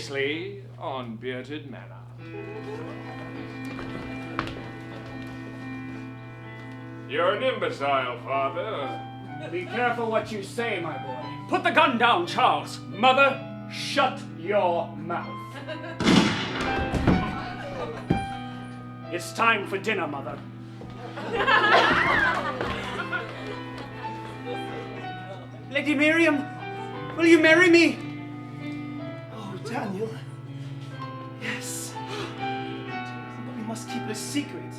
Previously on Bearded Manor. You're an imbecile, Father. Be careful what you say, my boy. Put the gun down, Charles. Mother, shut your mouth. It's time for dinner, Mother. Lady Miriam, will you marry me? Oh, Daniel. Yes. But we must keep it a secret.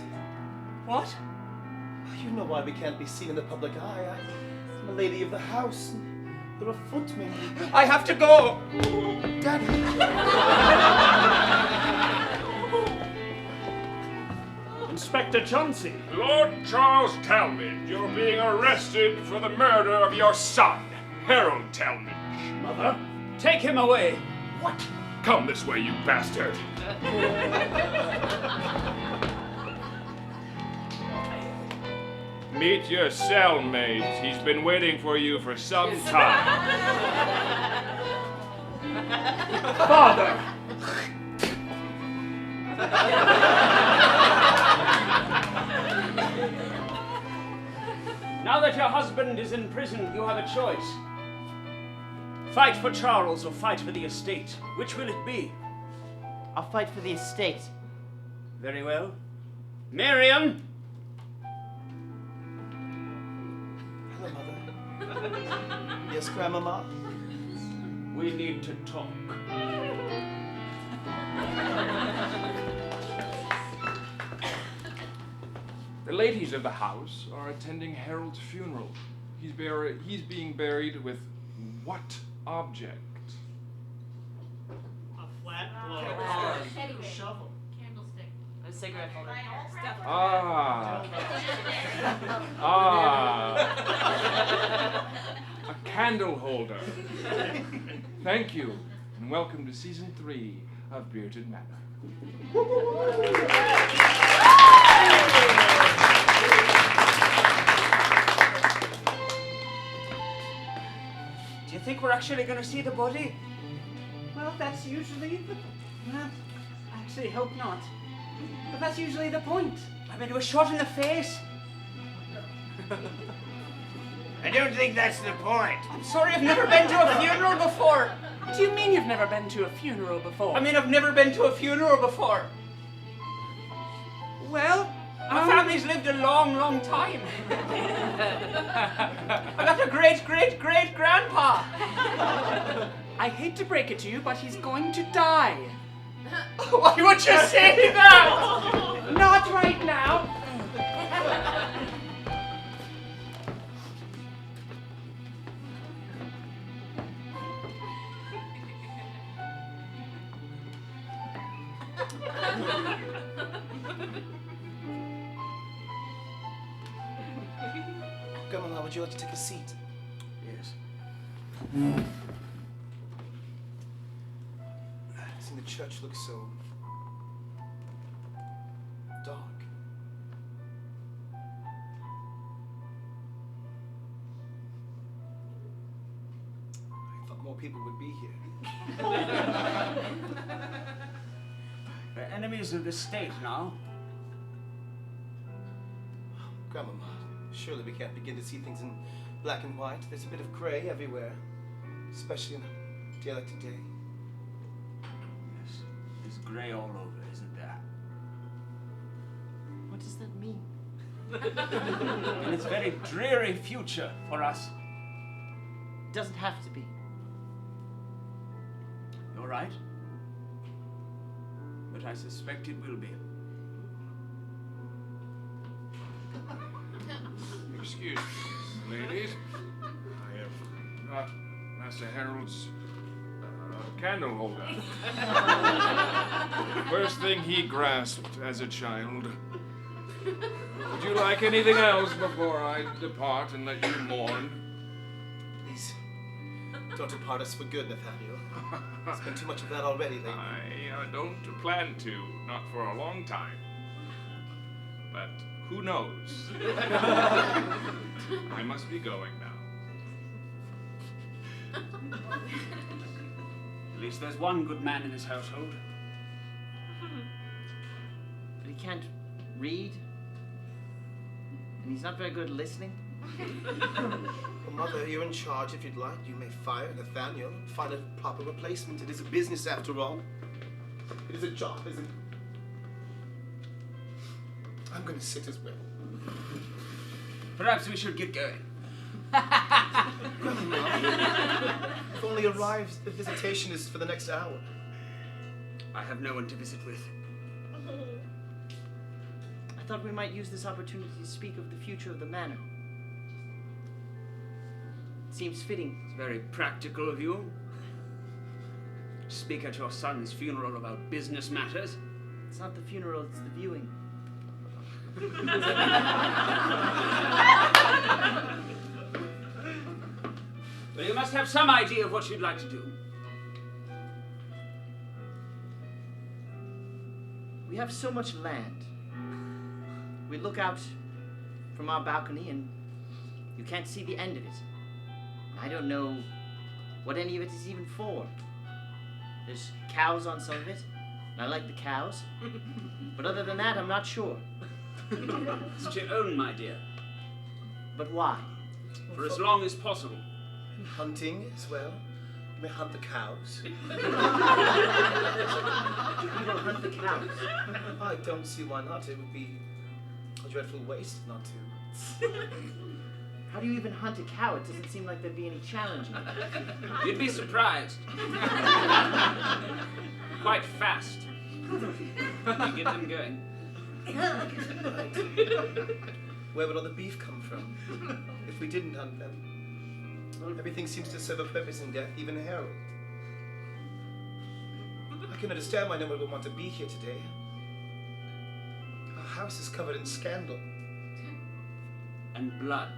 What? You know why we can't be seen in the public eye. I'm a lady of the house. There are footmen. I have to go. Daddy. Inspector Chauncey. Lord Charles Talmadge, you're being arrested for the murder of your son, Harold Talmadge. Mother, take him away. What? Come this way, you bastard. Meet your cellmate. He's been waiting for you for some time. Father. Now that your husband is in prison, you have a choice. Fight for Charles or fight for the estate. Which will it be? I'll fight for the estate. Very well. Miriam! Hello, Mother. Yes, Grandmama? We need to talk. The ladies of the house are attending Harold's funeral. He's being buried with what object? A flat blow. Shovel. Candlestick. A cigarette holder. A candle holder. Thank you, and welcome to season 3 of Bearded Manor. Do you think we're actually going to see the body? Well, that's usually the... Well, I actually hope not. But that's usually the point. I mean, it was shot in the face. I don't think that's the point. I'm sorry, I've never been to a funeral before. What do you mean you've never been to a funeral before? I mean, I've never been to a funeral before. Well, my family's lived a long, long time. I got a great-great-great-grandpa. I hate to break it to you, but he's going to die. Why would you say that? Not right now. Grandmama, would you like to take a seat? Yes. Seeing the church looks so dark. I thought more people would be here. We're enemies of the state now. Grandmama, surely we can't begin to see things in black and white. There's a bit of gray everywhere, especially on a day like today. Yes, there's grey all over, isn't there? What does that mean? And it's a very dreary future for us. It doesn't have to be. You're right. But I suspect it will be. Excuse me, ladies. I have got Master Harold's candle holder. The first thing he grasped as a child. Would you like anything else before I depart and let you mourn? Please, don't depart us for good, Nathaniel. There's been too much of that already lately. I don't plan to, not for a long time. But who knows? I must be going now. least there's one good man in this household. But he can't read. And he's not very good at listening. Well, Mother, you're in charge. If you'd like, you may fire Nathaniel and find a proper replacement. It is a business after all. It is a job, isn't it? I'm going to sit as well. Perhaps we should get going. Grandma, if only arrives, the visitation is for the next hour. I have no one to visit with. I thought we might use this opportunity to speak of the future of the manor. Seems fitting. It's very practical of you. Speak at your son's funeral about business matters. It's not the funeral, it's the viewing. Well, you must have some idea of what you'd like to do. We have so much land. We look out from our balcony and you can't see the end of it. I don't know what any of it is even for. There's cows on some of it, and I like the cows. But other than that, I'm not sure. It's your own, my dear. But why? For as long as possible. Hunting as well. You may hunt the cows. Do people hunt the cows? I don't see why not. It would be a dreadful waste not to. How do you even hunt a cow? It doesn't seem like there'd be any challenge in it. You'd be surprised. Quite fast. You get them going. Where would all the beef come from if we didn't hunt them? Everything seems to serve a purpose in death, even Harold. I can understand why no one would want to be here today. Our house is covered in scandal. And blood.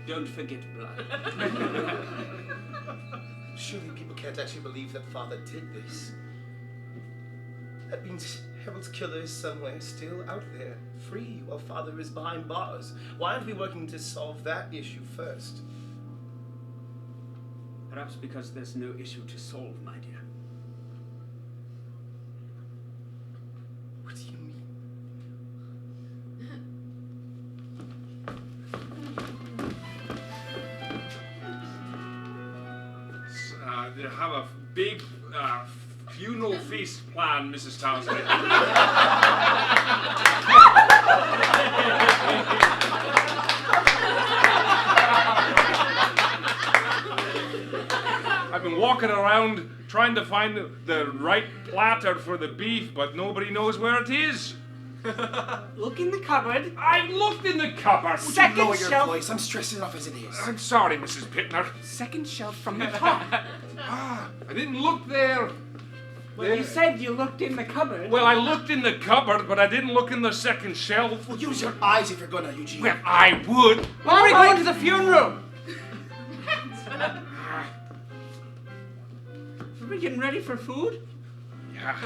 Don't forget blood. Surely people can't actually believe that Father did this. That means Harold's killer is somewhere still out there, free, while Father is behind bars. Why aren't we working to solve that issue first? Perhaps because there's no issue to solve, my dear. What do you mean? They have a big funeral feast planned, Mrs. Townsley. I've been walking around trying to find the right platter for the beef, but nobody knows where it is. Look in the cupboard. I looked in the cupboard. Second Lower your shelf. voice. I'm stressed enough as it is. I'm sorry, Mrs. Pittner. Second shelf from the top. I didn't look there. Well, you said you looked in the cupboard. Well, I looked in the cupboard, but I didn't look in the second shelf. Well, use your eyes if you're gonna, Eugene. Well, I would. Why are we going to the funeral? Are we getting ready for food? Yeah.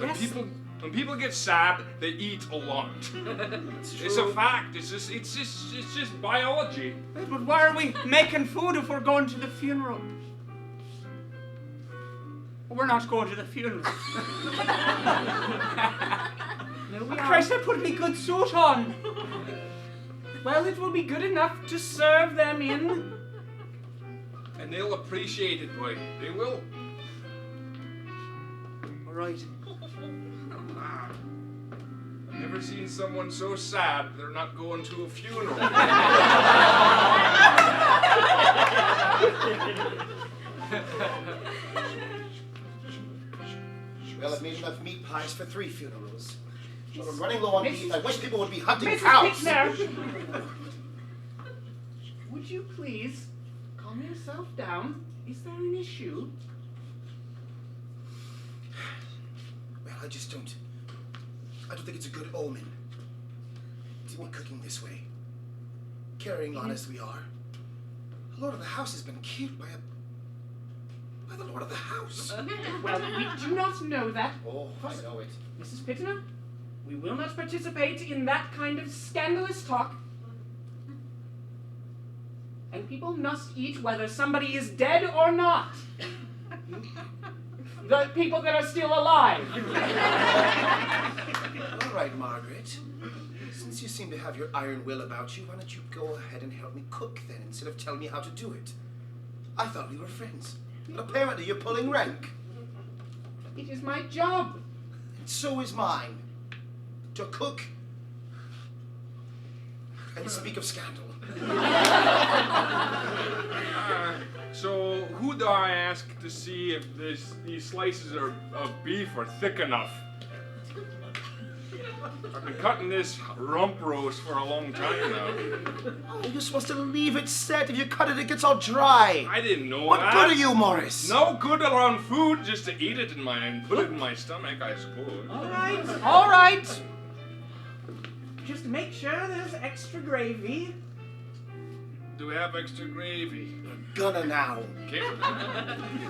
Yes. When people get sad, they eat a lot. It's a fact. It's just biology. But why are we making food if we're going to the funeral? We're not going to the funeral. No, we Christ, I put me good suit on. Well, it will be good enough to serve them in. And they'll appreciate it, boy. They will. All right. I've never seen someone so sad they're not going to a funeral. Well, I've made enough meat pies for 3 funerals. So we're running low on beef. I wish people would be hunting Mrs. cows. Pittner, would you please calm yourself down? Is there an issue? Well, I don't think it's a good omen to be cooking this way. Carrying on as we are. The Lord of the House has been killed by the Lord of the House. Well, we do not know that. Oh, I know it. Mrs. Pittner, we will not participate in that kind of scandalous talk. And people must eat whether somebody is dead or not. The people that are still alive. All right, Margaret. Since you seem to have your iron will about you, why don't you go ahead and help me cook then, instead of telling me how to do it? I thought we were friends. But apparently you're pulling rank. It is my job. And so is mine. To cook and speak of scandal. So who do I ask to see if these slices of beef are thick enough? I've been cutting this rump roast for a long time now. Oh, you're supposed to leave it set. If you cut it, it gets all dry. I didn't know What that. good are you, Morris? No good around food, just to eat it and put it in my stomach, I suppose. All right. Just make sure there's extra gravy. Do we have extra gravy? Gonna now. Okay.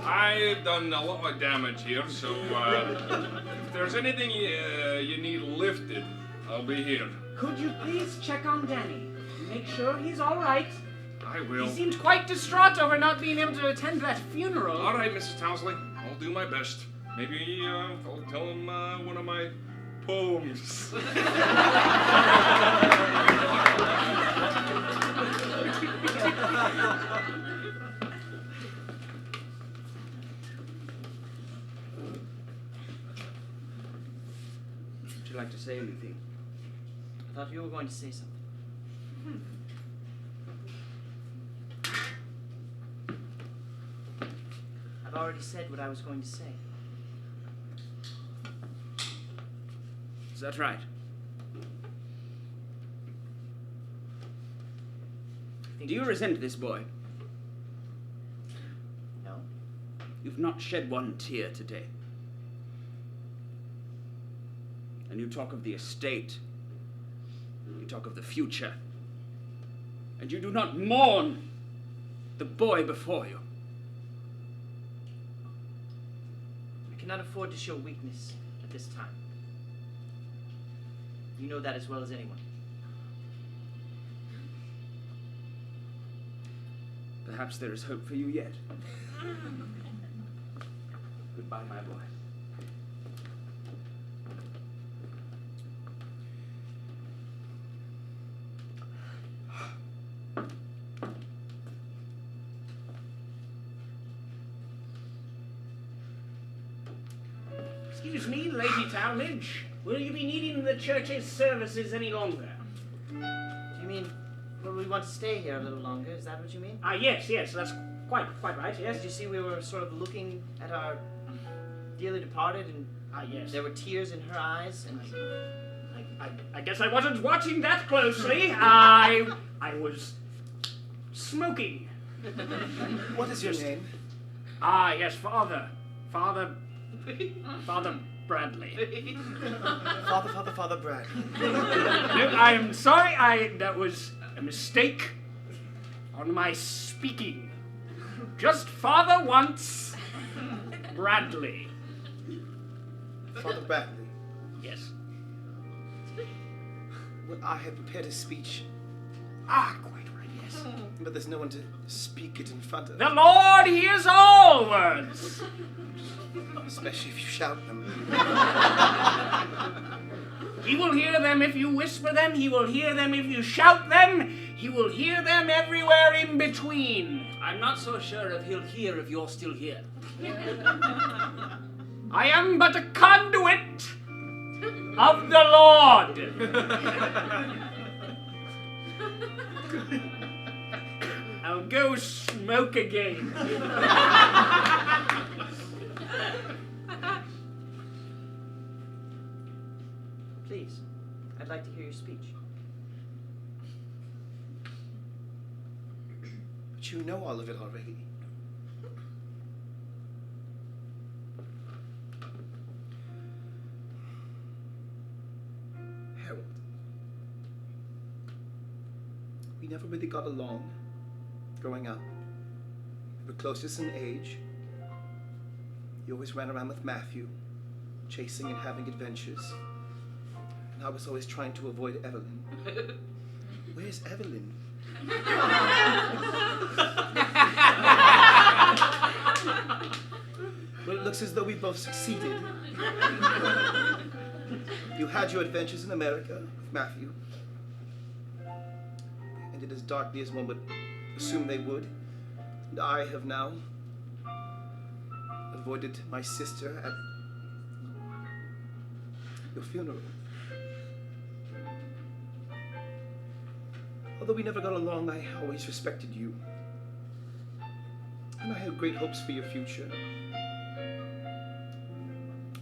I've done a lot of damage here, so if there's anything you need lifted, I'll be here. Could you please check on Danny? Make sure he's all right. I will. He seemed quite distraught over not being able to attend that funeral. All right, Mrs. Townsley, I'll do my best. Maybe I'll tell him one of my poems. Would you like to say anything? I thought you were going to say something. I've already said what I was going to say. Is that right? Do you resent this boy? No. You've not shed one tear today. And you talk of the estate. You talk of the future. And you do not mourn the boy before you. I cannot afford to show weakness at this time. You know that as well as anyone. Perhaps there is hope for you yet. Goodbye, my boy. Excuse me, Lady Talmadge. Will you be needing the church's services any longer? Do you mean, will we want to stay here a little longer? Is that what you mean? Yes, that's quite right, yes. Did you see we were sort of looking at our dearly departed and Yes. there were tears in her eyes and I guess I wasn't watching that closely. I was smoking. What is your name? Yes, Father Bradley. Father Brad. No, I am sorry, that was a mistake on my speaking. Just Father once, Bradley. Father Bradley. Yes. Well, I had prepared a speech, Quite right, yes. but there's no one to speak it in front of. The Lord hears all words. Especially if you shout them. He will hear them if you whisper them. He will hear them if you shout them. He will hear them everywhere in between. I'm not so sure if he'll hear if you're still here. I am but a conduit of the Lord. I'll go smoke again. please, I'd like to hear your speech. But you know all of it already. Harold. We never really got along growing up. We were closest in age. You always ran around with Matthew, chasing and having adventures. And I was always trying to avoid Evelyn. Where's Evelyn? Well, it looks looks as though we both succeeded. You had your adventures in America with Matthew. They ended as darkly as one would assume they would. And I have now avoided my sister at your funeral. Although we never got along, I always respected you. And I had great hopes for your future.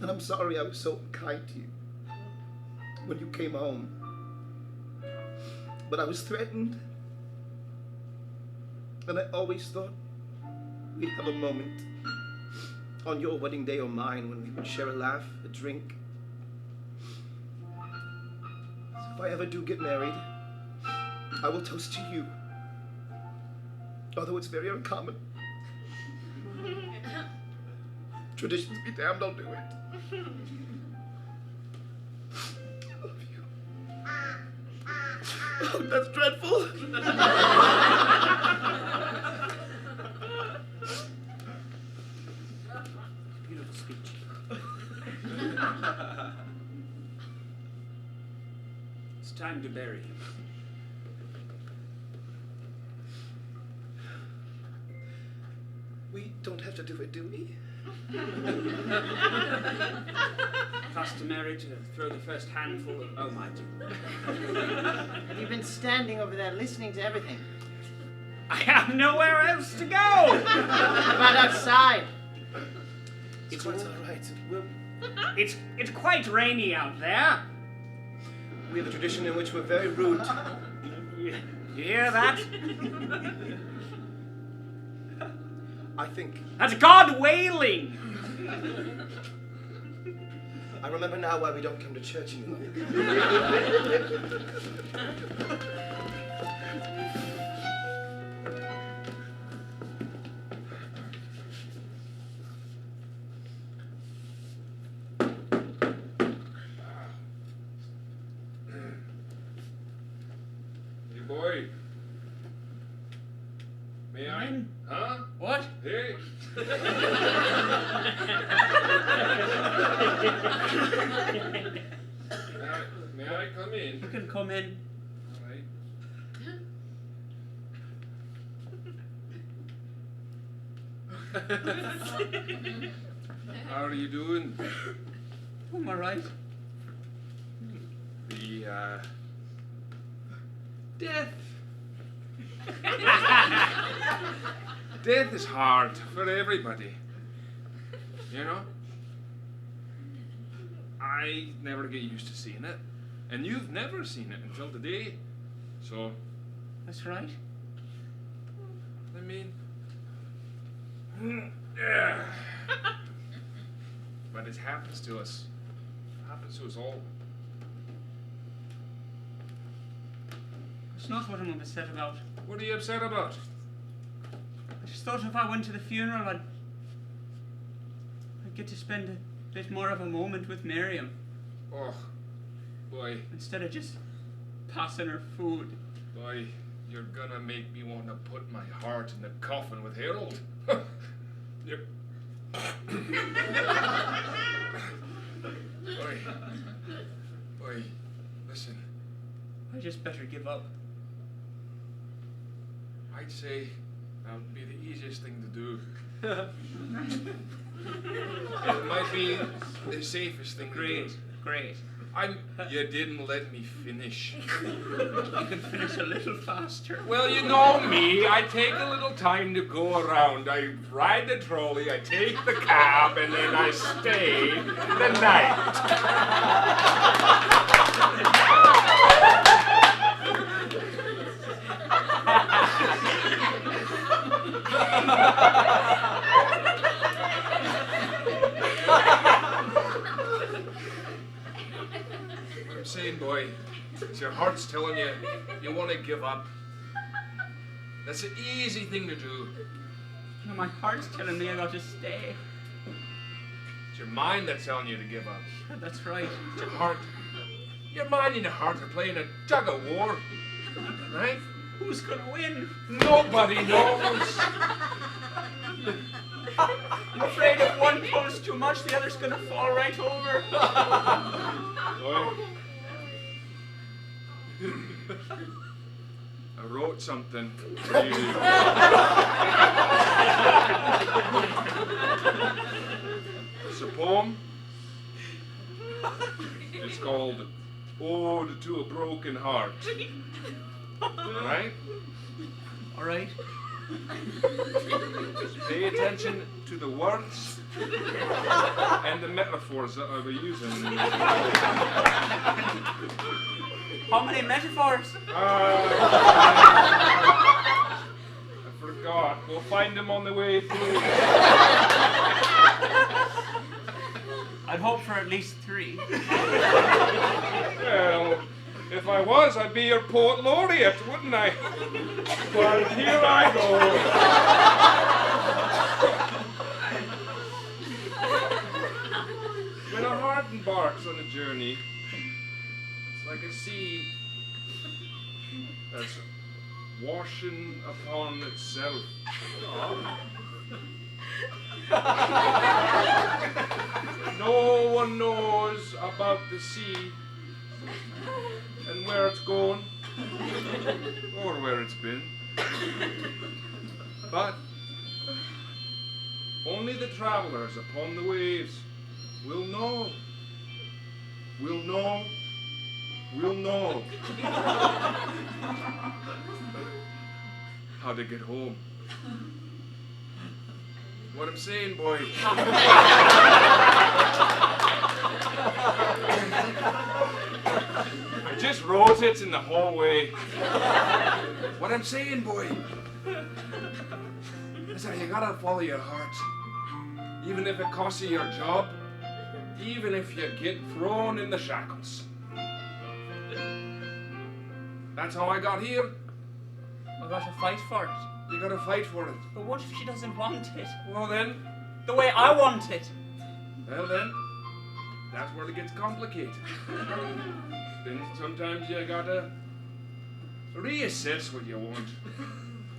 And I'm sorry I was so unkind to you when you came home. But I was threatened. And I always thought we'd have a moment on your wedding day or mine when we would share a laugh, a drink. So if I ever do get married, I will toast to you. Although it's very uncommon. Traditions be damned, I'll do it. I love you. Oh, that's dreadful. Beautiful speech. It's time to bury him. We don't have to do it, do we? Customary to throw the first handful of... Oh, my dear. Have you been standing over there listening to everything? I have nowhere else to go! How about outside? It's quite all right. It's quite rainy out there. We have a tradition in which we're very rude. You hear that? I think. That's God wailing! I remember now why we don't come to church anymore. Hey, boy. May I? Huh? What? Hey. May I come in? You can come in. All right. How are you doing? I'm all right. The, death. Death is hard for everybody. You know? I never get used to seeing it. And you've never seen it until today. So, That's right. I mean... yeah. But it happens to us. It happens to us all. It's not what I'm upset about. What are you upset about? I just thought if I went to the funeral, I'd get to spend a bit more of a moment with Miriam. Oh, boy. Instead of just passing her food. Boy, you're gonna make me want to put my heart in the coffin with Harold. You're... Boy, listen. I just better give up. I'd say that would be the easiest thing to do. It might be the safest thing to do. Great. You didn't let me finish. You can finish a little faster. Well, you know me. I take a little time to go around. I ride the trolley, I take the cab, and then I stay the night. What I'm saying, boy, is your heart's telling you you want to give up. That's an easy thing to do. No, my heart's telling me I got to stay. It's your mind that's telling you to give up. That's right. It's your heart. Your mind and your heart are playing a tug of war, right? Who's gonna win? Nobody knows. I'm afraid if one pulls too much, the other's gonna fall right over. Boy. I wrote something for you. It's a poem. It's called Ode to a Broken Heart. Alright? Alright. Just pay attention to the words and the metaphors that I'll be using. How many metaphors? I forgot. We'll find them on the way through. I'd hope for at least 3. Well, if I was, I'd be your poet laureate, wouldn't I? But here I go. When a heart embarks on a journey, it's like a sea that's washing upon itself. No one knows about the sea and where it's going or where it's been. But only the travelers upon the waves will know. Will know. Will know how to get home. What I'm saying, boy. I just wrote it in the hallway. What I'm saying, boy, is that you gotta follow your heart. Even if it costs you your job, even if you get thrown in the shackles. That's how I got here. I got to fight for it. You gotta fight for it. But what if she doesn't want it? Well then, The way I want it. well then, that's where it gets complicated. Then sometimes you gotta reassess what you want.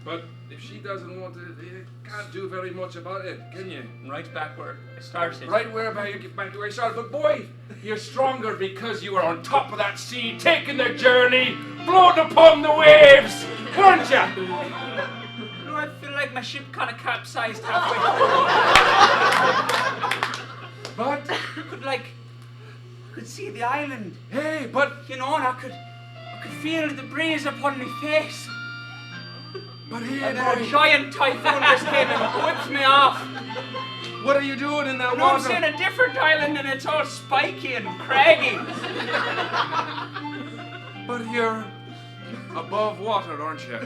But if she doesn't want it, you can't do very much about it, can you? Right back where I started. Right where you get back to where you started. But boy, you're stronger because you were on top of that sea, taking the journey, floating upon the waves, weren't you? No, I feel like my ship kind of capsized halfway through. But, I could see the island. hey, but, You know, and I could feel the breeze upon my face. but here, And then a boy, giant typhoon just came and whipped me off. what are you doing in that No, I'm water? seeing a different island and it's all spiky and craggy. But you're above water, aren't you?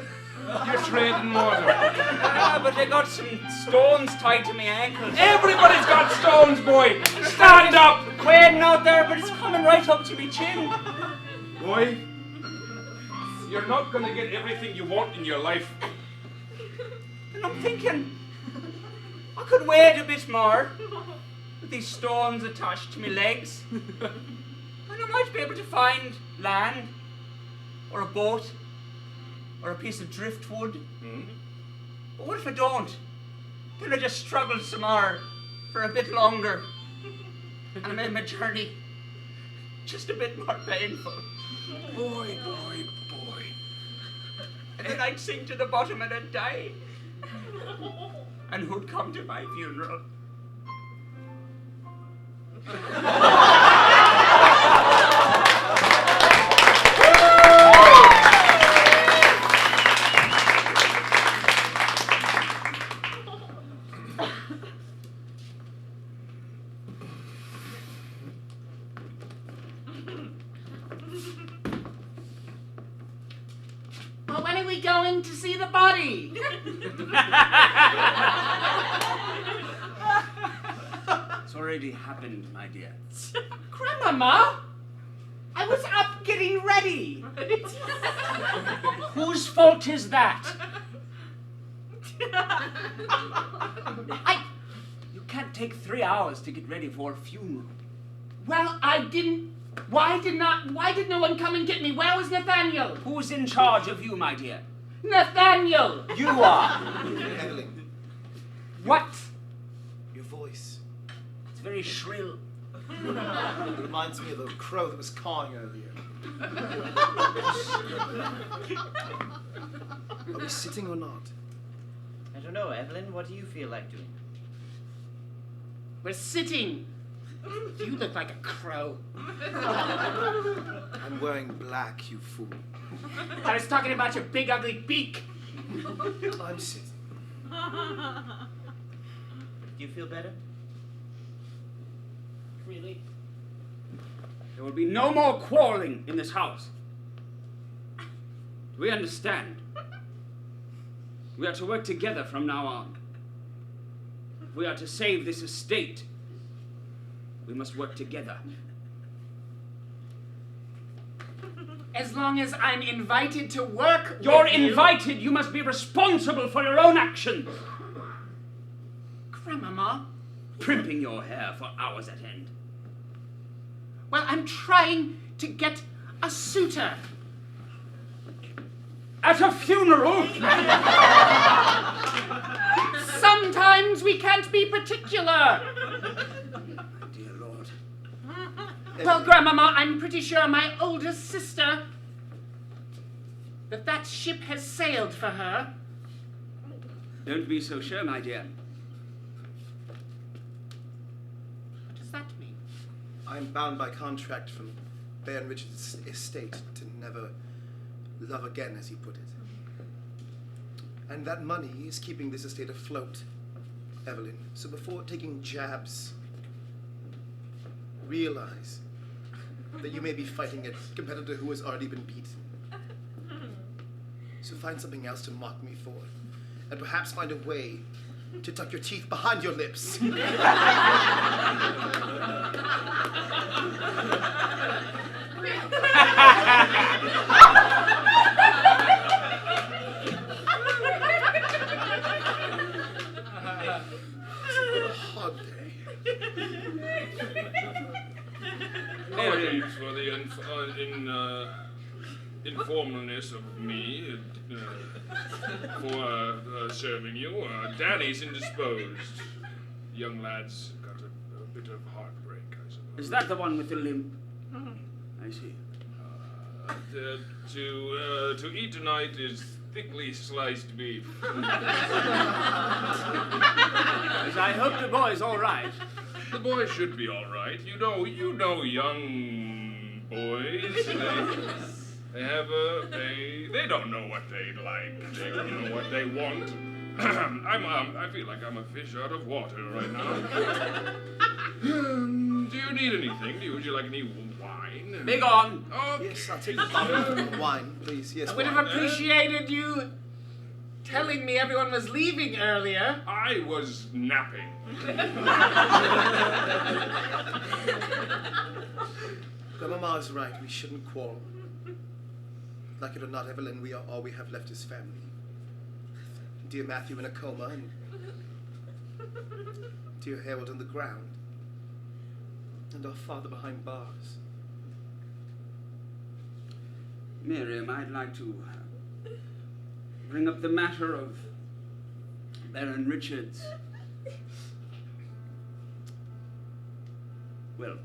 You're treading water. Yeah, but they got some stones tied to my ankles. Everybody's got stones, boy. Stand up, Waiting out there, but it's coming right up to my chin. boy. You're not gonna get everything you want in your life. And I'm thinking, I could wait a bit more with these stones attached to my legs. And I might be able to find land, or a boat, or a piece of driftwood. But what if I don't? Then I just struggle some more for a bit longer. And I made my journey just a bit more painful. Boy, boy, boy. And then I'd sink to the bottom and I'd die. And who'd come to my funeral? Well, when are we going to see the body? It's already happened, my dear. Grandmama, I was up getting ready. Whose fault is that? You can't take 3 hours to get ready for a funeral. Well, I didn't. Why did no one come and get me? Where was Nathaniel? Who's in charge of you, my dear? Nathaniel! You are. Evelyn, What? very shrill. It reminds me of the crow that was cawing earlier. Are we sitting or not? I don't know, Evelyn, what do you feel like doing? We're sitting. You look like a crow. I'm wearing black, you fool. I was talking about your big ugly beak. I'm sitting. Do you feel better? Really? There will be no more quarreling in this house. Do we understand? We are to work together from now on. If we are to save this estate, we must work together. As long as I'm invited to work You're invited! You must be responsible for your own actions! Grandmama? Primping your hair for hours at end. Well, I'm trying to get a suitor. At a funeral? Sometimes we can't be particular. Dear Lord. Well, Grandmama, I'm pretty sure my oldest sister, that ship has sailed for her. Don't be so sure, my dear. What does that mean? I'm bound by contract from Baron Richard's estate to never love again, as he put it. And that money is keeping this estate afloat, Evelyn. So before taking jabs, realize that you may be fighting a competitor who has already been beaten. So find something else to mock me for, and perhaps find a way to tuck your teeth behind your lips. Hard day. Apologies for the informalness of me for serving you. Daddy's indisposed. Young lad's got a bit of heartbreak, I suppose. Is that the one with the limp? I see. To eat tonight is thickly sliced beef. As I hope the boy's all right. The boy should be all right. You know young boys. They don't know what they like. They don't know what they want. I feel like I'm a fish out of water right now. Do you need anything? Would you like any wine? Big on. Okay. Yes, I'll take a bottle of wine, please. Yes, I would have appreciated you telling me everyone was leaving earlier. I was napping. Grandmama's right. We shouldn't quarrel. Like it or not, Evelyn, all we have left is family. Dear Matthew in a coma, and dear Harold on the ground, and our father behind bars. Miriam, I'd like to bring up the matter of Baron Richards. Well,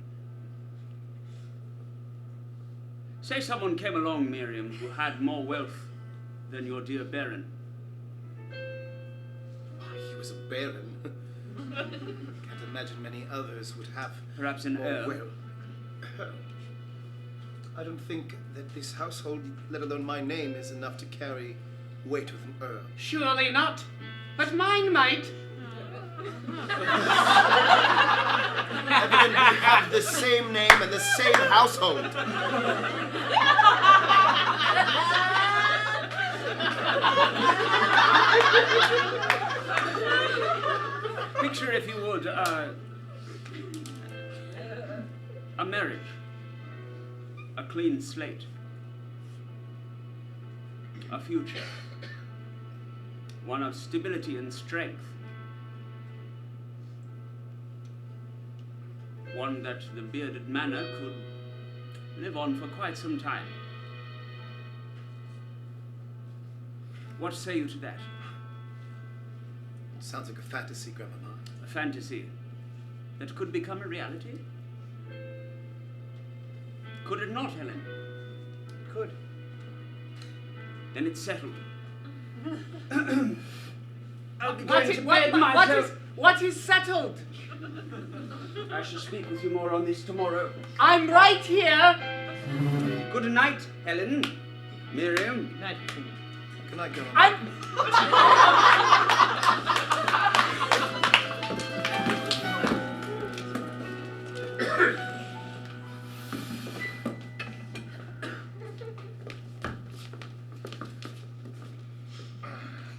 say someone came along, Miriam, who had more wealth than your dear Baron. He was a baron. Can't imagine many others would have Perhaps an more earl. wealth. I don't think that this household, let alone my name, is enough to carry weight with an earl. Surely not, but mine might. Evelyn, we have the same name and the same household. Picture, if you would, a marriage. A clean slate. A future. One of stability and strength. One that the Bearded Manor could live on for quite some time. What say you to that? Sounds like a fantasy, Grandmama. A fantasy. that could become a reality? Could it not, Helen? It could. Then it's settled. I'll be What going is, to what, bed what, myself. what is settled? I shall speak with you more on this tomorrow. I'm right here. Good night, Helen. Miriam. Good night. Good night, girl.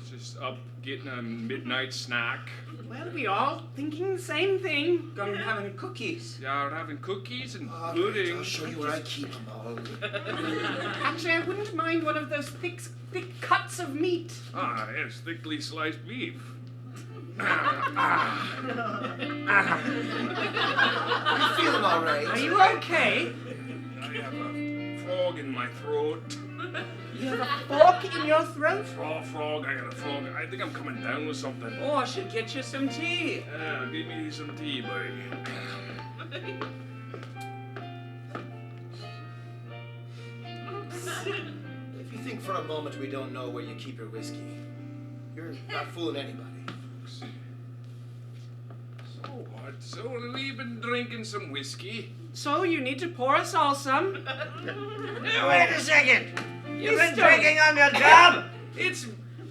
Just up getting a midnight snack. Well, we all thinking the same thing. Gone having cookies. Yeah, we're having cookies and All right, pudding. I'll show you where I keep them all. Actually, I wouldn't mind one of those thick cuts of meat. Ah, yes, thickly sliced beef. You feeling all right? Are you okay? I have a frog in my throat. You have a fork in your throat? Frog, I got a frog. I think I'm coming down with something. Oh, I should get you some tea. Give me some tea, boy. If you think for a moment we don't know where you keep your whiskey, you're not fooling anybody. So what? So we've been drinking some whiskey. So you need to pour us all some. Wait a second. You've been Mister. drinking on the job? It's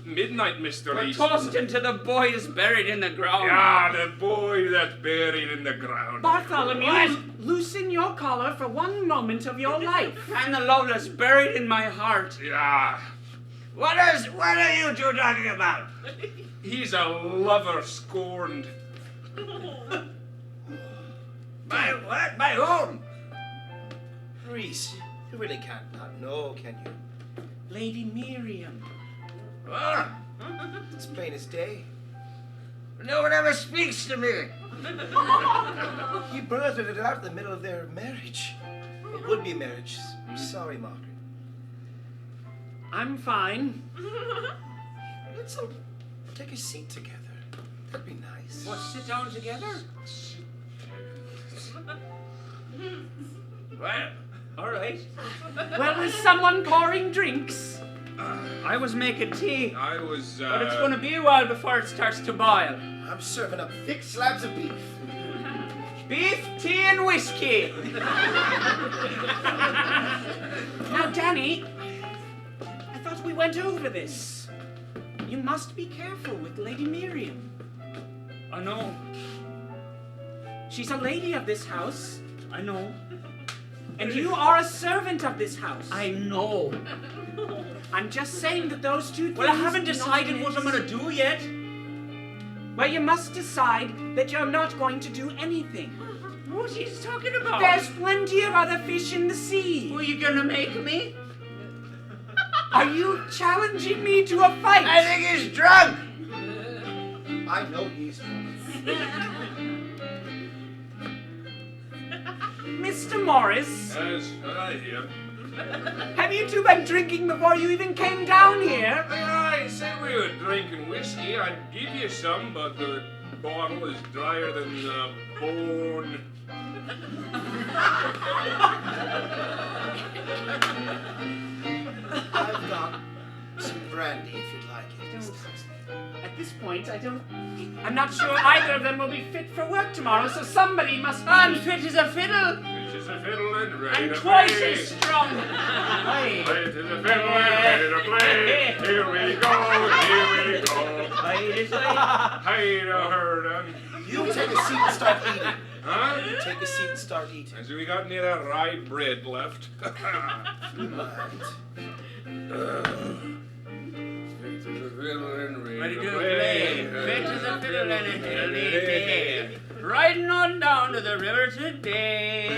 midnight, Mr. We're Easton. toasting to the boys buried in the ground. Yeah, the boy that's buried in the ground. Bartholomew, loosen your collar for one moment of your life. And the love that's buried in my heart. Yeah, What are you two talking about? he's a lover scorned. By what? By whom? Reese, you really can't not know, can you? Lady Miriam. Oh, It's plain as day. no one ever speaks to me. He blurted it out in the middle of their marriage. It would be marriage. I'm sorry, Margaret. I'm fine. Let's all take a seat together. That'd be nice. What, sit down together? Well, All right. Well, is someone pouring drinks? I was making tea. I was, But it's going to be a while before it starts to boil. I'm serving up thick slabs of beef. Beef, tea, and whiskey. Now, Danny, I thought we went over this. You must be careful with Lady Miriam. I know. She's a lady of this house, I know. and you are a servant of this house. I know. I'm just saying that those two things... Well, I haven't do not decided what I'm mix. going to do yet. Well, you must decide that you're not going to do anything. What are you talking about? There's plenty of other fish in the sea. Who are you going to make me? Are you challenging me to a fight? I think he's drunk. I know he's drunk. Mr. Morris, as I hear. have you two been drinking before you even came down here? I said we were drinking whiskey. I'd give you some, but the bottle is drier than the bone. I've got some brandy if you'd like it. At this point, I'm not sure either of them will be fit for work tomorrow, so somebody must... Unfit as a fiddle. Which is a fiddle and ready And to twice play. as strong. Hey. Right to the fiddle and ready to play. Here we go, here we go. Hey to her then. You take a seat and start eating. Huh? Take a seat and start eating. And so we got any of that rye bread left? Ready to play. Fit as a fiddle and a heavy day. Riding on down to the river today.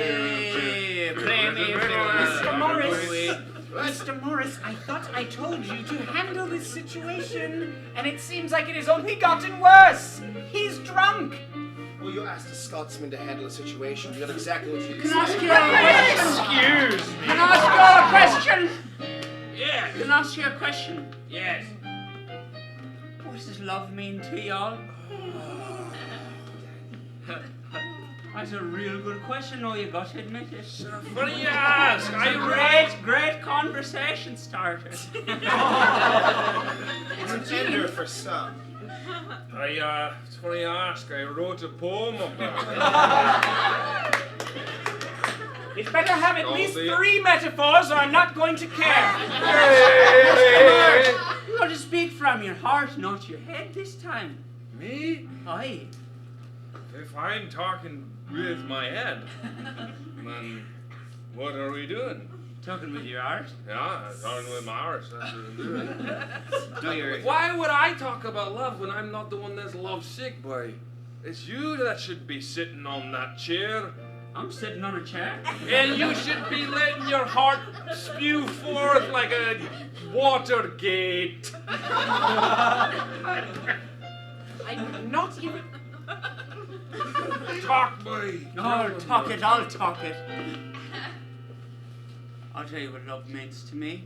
Play me fiddle. Mr. Morris. away. Mr. Morris, I thought I told you to handle this situation, and it seems like it has only gotten worse. He's drunk. Well, you asked a Scotsman to handle a situation. You got exactly what you Can I ask said. you a question? Excuse me. Can I ask you a question? Yes. Can I ask you a question? Yes. What does love mean to y'all? That's a real good question, though, you got to admit it. Funny you ask. Great conversation starter. It's an ender for some. It's funny you ask. I wrote a poem about it. You'd better have at least 3 metaphors or I'm not going to care. You got to speak from your heart, not your head this time. Me? Aye. If I'm talking with my head, then what are we doing? Talking with your heart? Yeah, talking with my heart. That's what I'm doing. No, you're... Why would I talk about love when I'm not the one that's lovesick, boy? It's you that should be sitting on that chair. I'm sitting on a chair. And you should be letting your heart spew forth like a Watergate. I'm not even... Talk, boy. I'll talk it. I'll tell you what love means to me.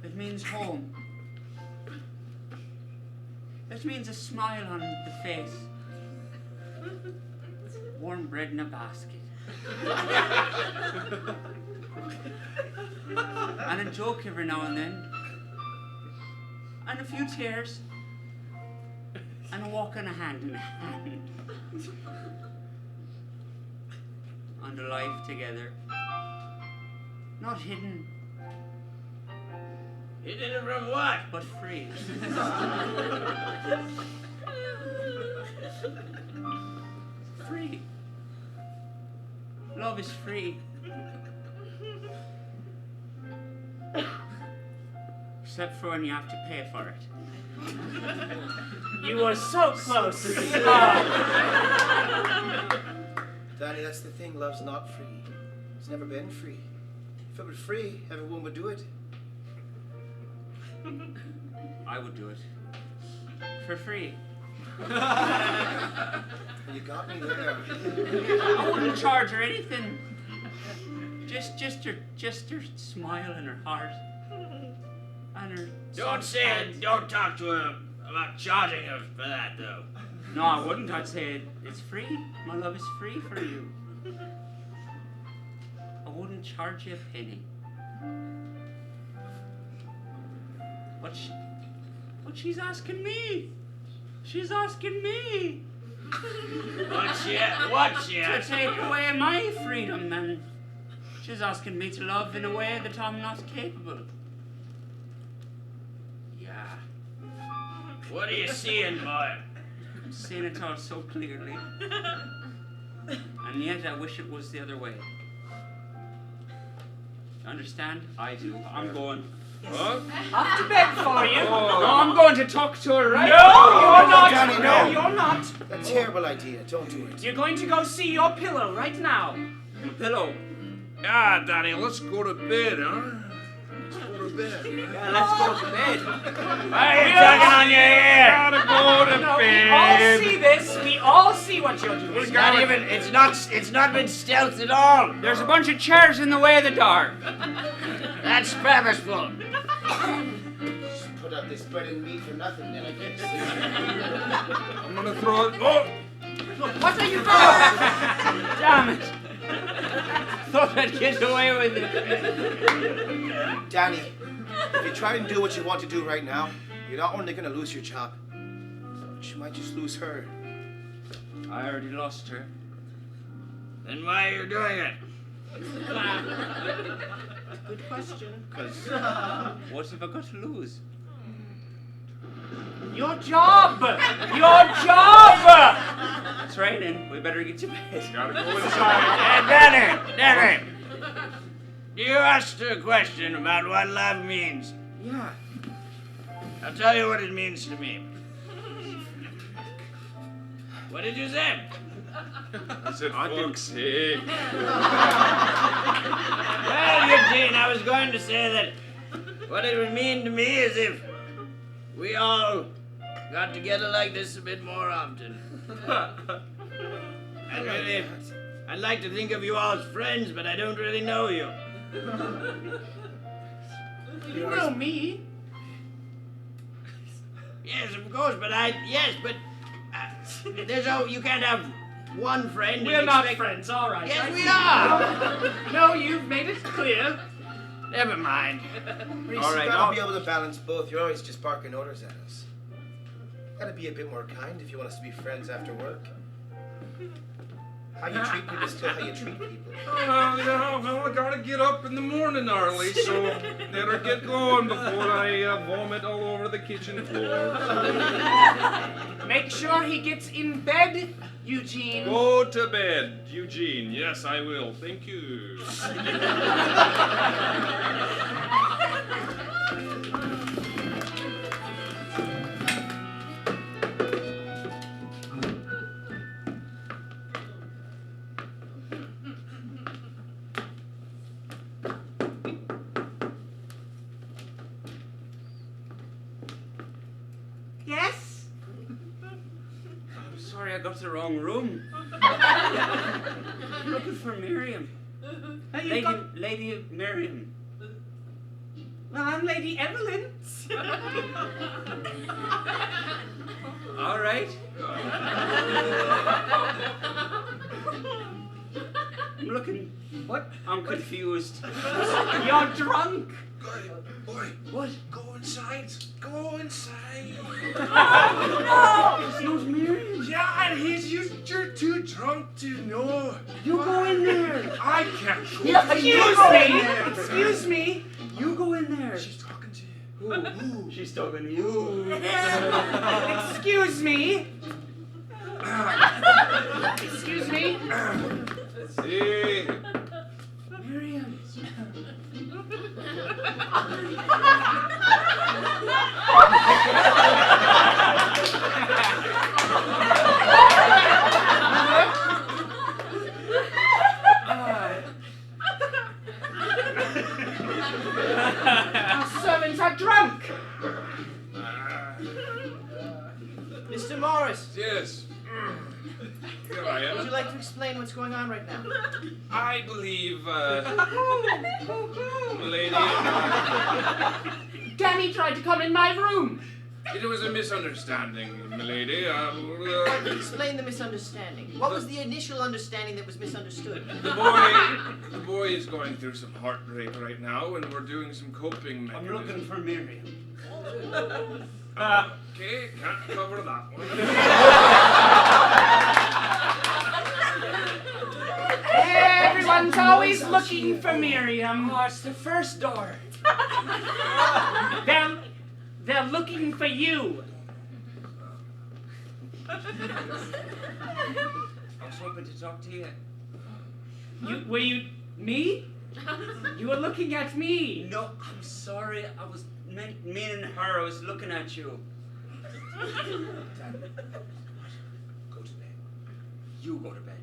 It means home. It means a smile on the face. Warm bread in a basket. And a joke every now and then. And a few tears. And a walk on a hand in hand. And a life together. Not hidden. Hidden from what? But free. Free. Love is free. Except for when you have to pay for it. You were so close. Danny, that's the thing. Love's not free. It's never been free. If it were free, everyone would do it. I would do it. For free. You got me there. I wouldn't charge her anything. Just her smile and her heart. And her Don't talk to her about charging her for that, though. No, I wouldn't. I'd say it's free. My love is free for you. I wouldn't charge you a penny. But she's asking me. She's asking me. What's she To take away my freedom, and she's asking me to love in a way that I'm not capable. Yeah. What are you seeing, boy? I'm seeing it all so clearly. And yet I wish it was the other way. Understand? I do. I'm going. What? Off to bed for you. Oh. No, I'm going to talk to her right No, you're not. Danny, no, no. you're not. A terrible idea. Don't do it. You're going to go see your pillow right now. My pillow. Yeah, Danny, let's go to bed, huh? Let's go to bed. Yeah, let's go to bed. Why are you tugging on your ear? Gotta go to No, we bed. all see this. We all see what you're doing. It's not been stealth at all. There's a bunch of chairs in the way of the door. That's purposeful. Just put up this bread and meat for nothing, then I guess. I'm gonna throw it. Oh! What are you doing? Damn it. Thought I'd get away with it. Danny, if you try and do what you want to do right now, you're not only going to lose your job, but you might just lose her. I already lost her. Then why are you doing it? Good question. Because what have I got to lose? Your job! Your job! It's raining. We better get to bed. Gotta go inside. Danny! You asked a question about what love means. Yeah. I'll tell you what it means to me. What did you say? I said, fuck's sake. Well, Eugene, I was going to say that what it would mean to me is if we all got together like this a bit more often. And really, I'd like to think of you all as friends, but I don't really know you. You know me. Yes, of course, but you can't have one friend. We're and not expect- friends, all right. Yes, I we see. are. No, you've made it clear. Never mind. Reese, All right, you gotta I'll- be able to balance both. You're always just barking orders at us. Gotta be a bit more kind if you want us to be friends after work. How you treat people is still how you treat people. Well, I gotta get up in the morning early, so better get going before I vomit all over the kitchen floor. Make sure he gets in bed, Eugene. Go to bed, Eugene. Yes, I will. Thank you. Yes? I'm sorry I got the wrong room. I'm looking for Miriam. Lady Miriam. Well, I'm Lady Evelyn. All right. I'm looking. What? I'm confused. You're drunk. Boy, What? go inside. Go inside. It's not Miriam. Yeah, you're too drunk to know. You go in there. I can't go. Excuse me. You go in there. She's talking to you. She's talking to you. Excuse me. Excuse me. See? Miriam. Our servants are drunk. Mr. Morris, Yes. Here I would you am. like to explain what's going on right now? I believe, lady, Danny tried to come in my room. it was a misunderstanding, milady. Explain the misunderstanding. What was the initial understanding that was misunderstood? The boy is going through some heartbreak right now, and we're doing some coping I'm mechanisms. looking for Miriam. Okay, can't cover that one. Everyone's always looking for Miriam. Oh, it's the first door. They're looking for you. I was hoping to talk to you. Were you me? You were looking at me. No, I'm sorry. I was meaning her. I was looking at you. Go to bed. You go to bed.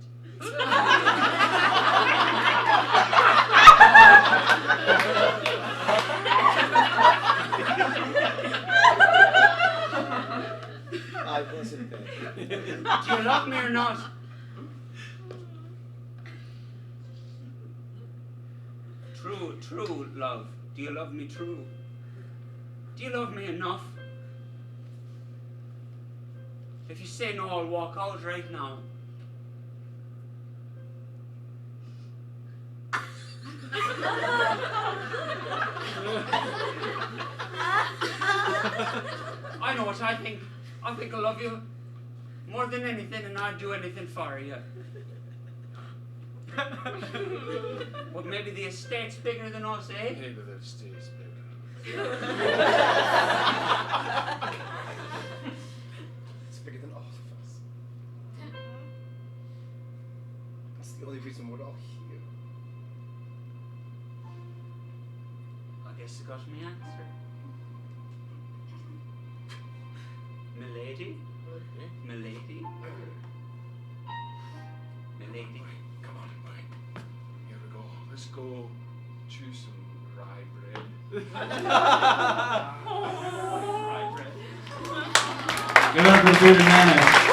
I was in bed. Do you love me or not? True love. Do you love me true? Do you love me enough? If you say no, I'll walk out right now. I know what I think. I think I love you more than anything, and I'd do anything for you. But maybe the estate's bigger than us, eh? Maybe that stays bigger. It's bigger than all of us. That's the only reason we're all here. I guess I got my answer. Milady? Milady? Milady? Come on, boy. Here we go. Let's go chew some rye bread. Rye bread. Give it up for Bearded Manor.